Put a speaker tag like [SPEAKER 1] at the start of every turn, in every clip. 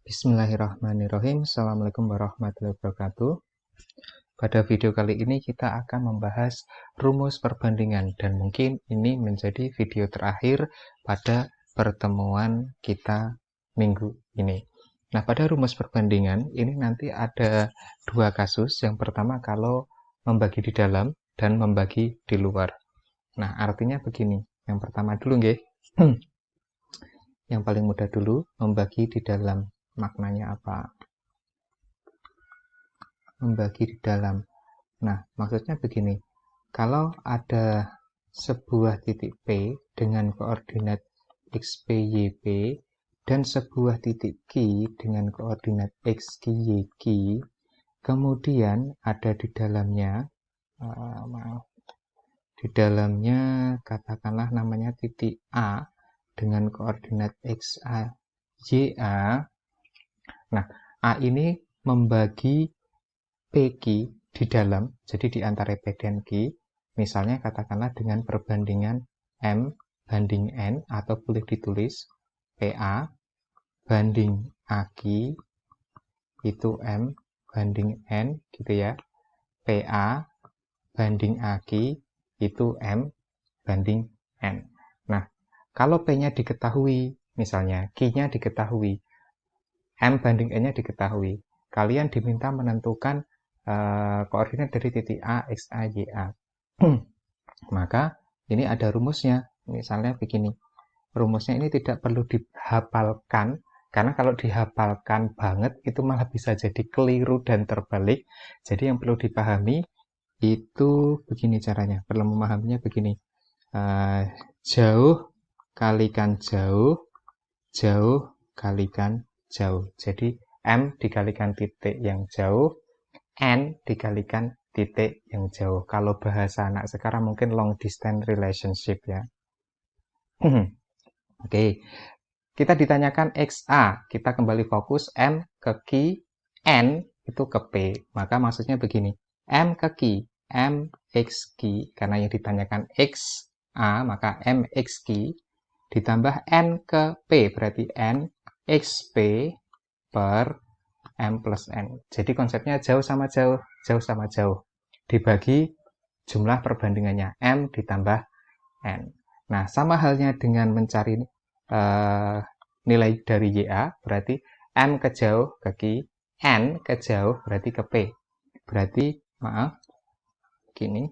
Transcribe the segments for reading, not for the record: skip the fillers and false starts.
[SPEAKER 1] Bismillahirrahmanirrahim. Assalamualaikum warahmatullahi wabarakatuh. Pada video kali ini kita akan membahas rumus perbandingan dan mungkin ini menjadi video terakhir pada pertemuan kita minggu ini. Nah, pada rumus perbandingan ini nanti ada dua kasus. Yang pertama kalau membagi di dalam dan membagi di luar. Nah, artinya begini. Yang pertama dulu nggih. Yang paling mudah dulu membagi di dalam. Maknanya apa? Membagi di dalam. Nah, maksudnya begini. Kalau ada sebuah titik P dengan koordinat X, P, Y, P dan sebuah titik Q dengan koordinat X, Q, Y, Q, kemudian ada di dalamnya di dalamnya katakanlah namanya titik A dengan koordinat X, A, Y, A. Nah, A ini membagi PQ di dalam, jadi di antara P dan Q, misalnya katakanlah dengan perbandingan M banding N, atau boleh ditulis PA banding AQ, itu M banding N, gitu ya. PA banding AQ, itu M banding N. Nah, kalau P-nya diketahui, misalnya Q-nya diketahui, M banding N-nya diketahui. Kalian diminta menentukan koordinat dari titik A, X, A, Y, A. Maka ini ada rumusnya. Misalnya begini. Rumusnya ini tidak perlu dihafalkan, karena kalau dihafalkan banget itu malah bisa jadi keliru dan terbalik. Jadi yang perlu dipahami itu begini caranya. Perlu memahaminya begini. Jauh kalikan jauh, jauh kalikan jauh. Jadi M dikalikan titik yang jauh, N dikalikan titik yang jauh. Kalau bahasa anak sekarang mungkin long distance relationship ya. Oke. Kita ditanyakan XA, kita kembali fokus M ke Q, N itu ke P. Maka maksudnya begini, M ke Q, M X Q, karena yang ditanyakan XA, maka M X Q ditambah N ke P, berarti N XP per M plus N. Jadi konsepnya jauh sama jauh, jauh sama jauh. Dibagi jumlah perbandingannya, M ditambah N. Nah, sama halnya dengan mencari nilai dari YA, berarti M ke jauh ke Q, N ke jauh berarti ke P. Berarti, maaf, gini,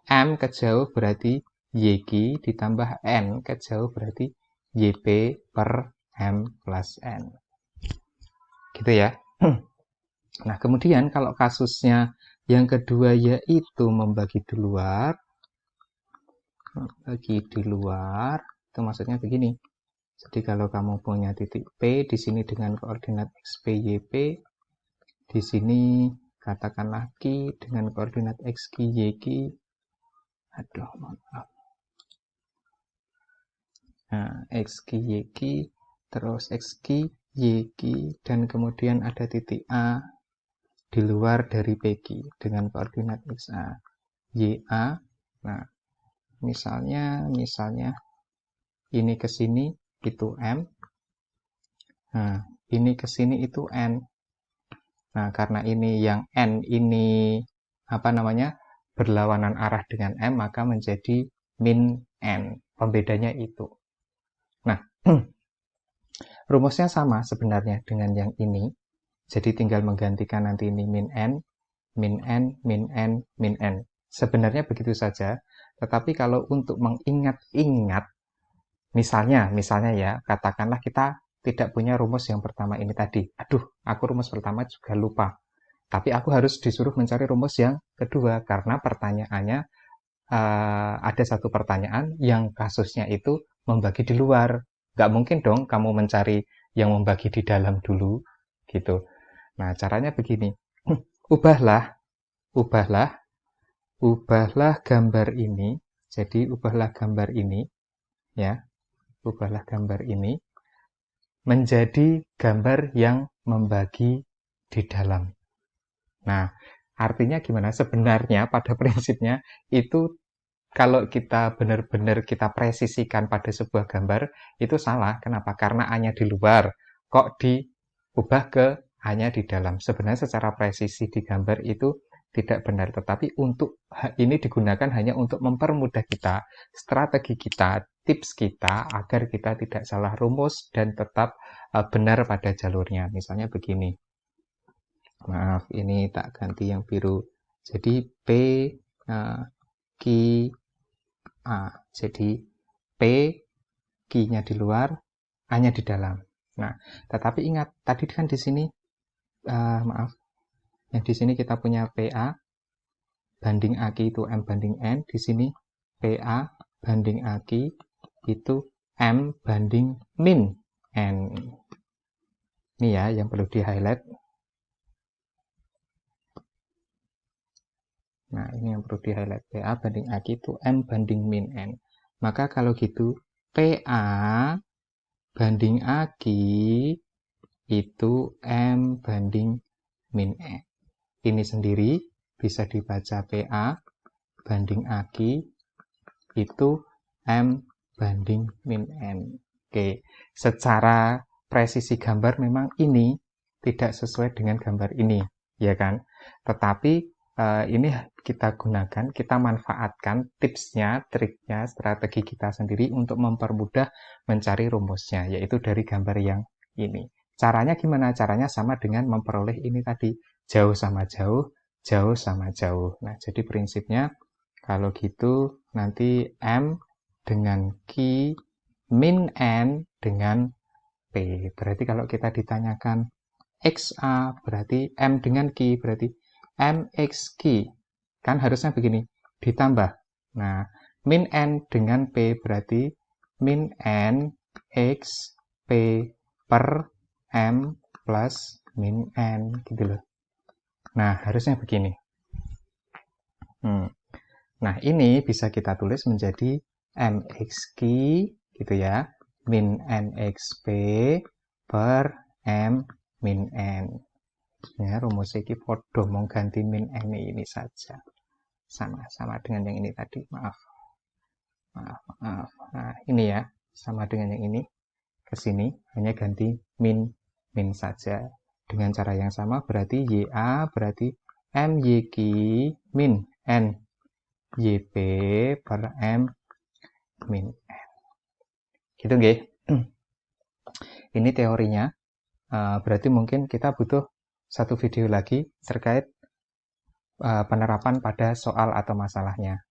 [SPEAKER 1] M ke jauh berarti YQ ditambah N ke jauh berarti YP per M plus N. Gitu ya. Nah, kemudian kalau kasusnya yang kedua yaitu membagi di luar. Membagi di luar, itu maksudnya begini. Jadi kalau kamu punya titik P di sini dengan koordinat X, P, Y, P, di sini katakanlah Q dengan koordinat X, Q, Y, Q. Aduh, maaf. Nah, X, Q, Y, Q, terus X, Q, Y, Q, dan kemudian ada titik A di luar dari PQ dengan koordinat XA, YA. Nah, misalnya ini ke sini itu M. Nah, ini ke sini itu N. Nah, karena ini yang N ini berlawanan arah dengan M, maka menjadi min N. Pembedanya itu. Nah, rumusnya sama sebenarnya dengan yang ini. Jadi tinggal menggantikan nanti ini min N, min N, min N, min N. Sebenarnya begitu saja. Tetapi kalau untuk mengingat-ingat, misalnya ya, katakanlah kita tidak punya rumus yang pertama ini tadi. Aduh, aku rumus pertama juga lupa. Tapi aku harus disuruh mencari rumus yang kedua, karena pertanyaannya ada satu pertanyaan yang kasusnya itu membagi di luar. Nggak mungkin dong kamu mencari yang membagi di dalam dulu, gitu. Nah, caranya begini. Ubahlah gambar ini. Jadi, ubahlah gambar ini, ya. Ubahlah gambar ini menjadi gambar yang membagi di dalam. Nah, artinya gimana? Sebenarnya pada prinsipnya itu kalau kita benar-benar kita presisikan pada sebuah gambar, itu salah. Kenapa? Karena A-nya di luar. Kok di ubah ke A-nya di dalam. Sebenarnya secara presisi di gambar itu tidak benar, tetapi untuk ini digunakan hanya untuk mempermudah kita, strategi kita, tips kita, agar kita tidak salah rumus dan tetap benar pada jalurnya. Misalnya begini. Maaf, ini tak ganti yang biru. Jadi P, Q, A. Jadi P, Q-nya di luar, A-nya di dalam. Nah, tetapi ingat, tadi kan di sini maaf, yang di sini kita punya PA banding AQ itu M banding N. Di sini PA banding AQ itu M banding min N. Ini ya yang perlu di highlight. Nah, ini yang perlu di highlight. PA banding AQ itu M banding min N. Maka kalau gitu PA banding AQ itu M banding min N. Ini sendiri bisa dibaca PA banding AQ itu M banding min N. Oke, secara presisi gambar memang ini tidak sesuai dengan gambar ini, ya kan? Tetapi ini kita gunakan, kita manfaatkan tipsnya, triknya, strategi kita sendiri untuk mempermudah mencari rumusnya, yaitu dari gambar yang ini. Caranya gimana? Caranya sama dengan memperoleh ini tadi, jauh sama jauh, jauh sama jauh. Nah, jadi prinsipnya kalau gitu nanti M dengan Q min N dengan P. Berarti kalau kita ditanyakan XA berarti M dengan Q berarti MXQ. Kan harusnya begini, ditambah. Nah, min N dengan P berarti min N X P per M plus min N gitu loh. Nah, harusnya begini. Nah, ini bisa kita tulis menjadi MXQ gitu ya, min NXP per M min N. Ya, rumus ini podo mau ganti min N ini saja. Sama dengan yang ini tadi, maaf. Nah, ini ya, sama dengan yang ini. Ke sini hanya ganti min saja. Dengan cara yang sama berarti YA berarti MYQ min N YP per M min N. Gitu nggih. Ini teorinya. Berarti mungkin kita butuh satu video lagi terkait penerapan pada soal atau masalahnya.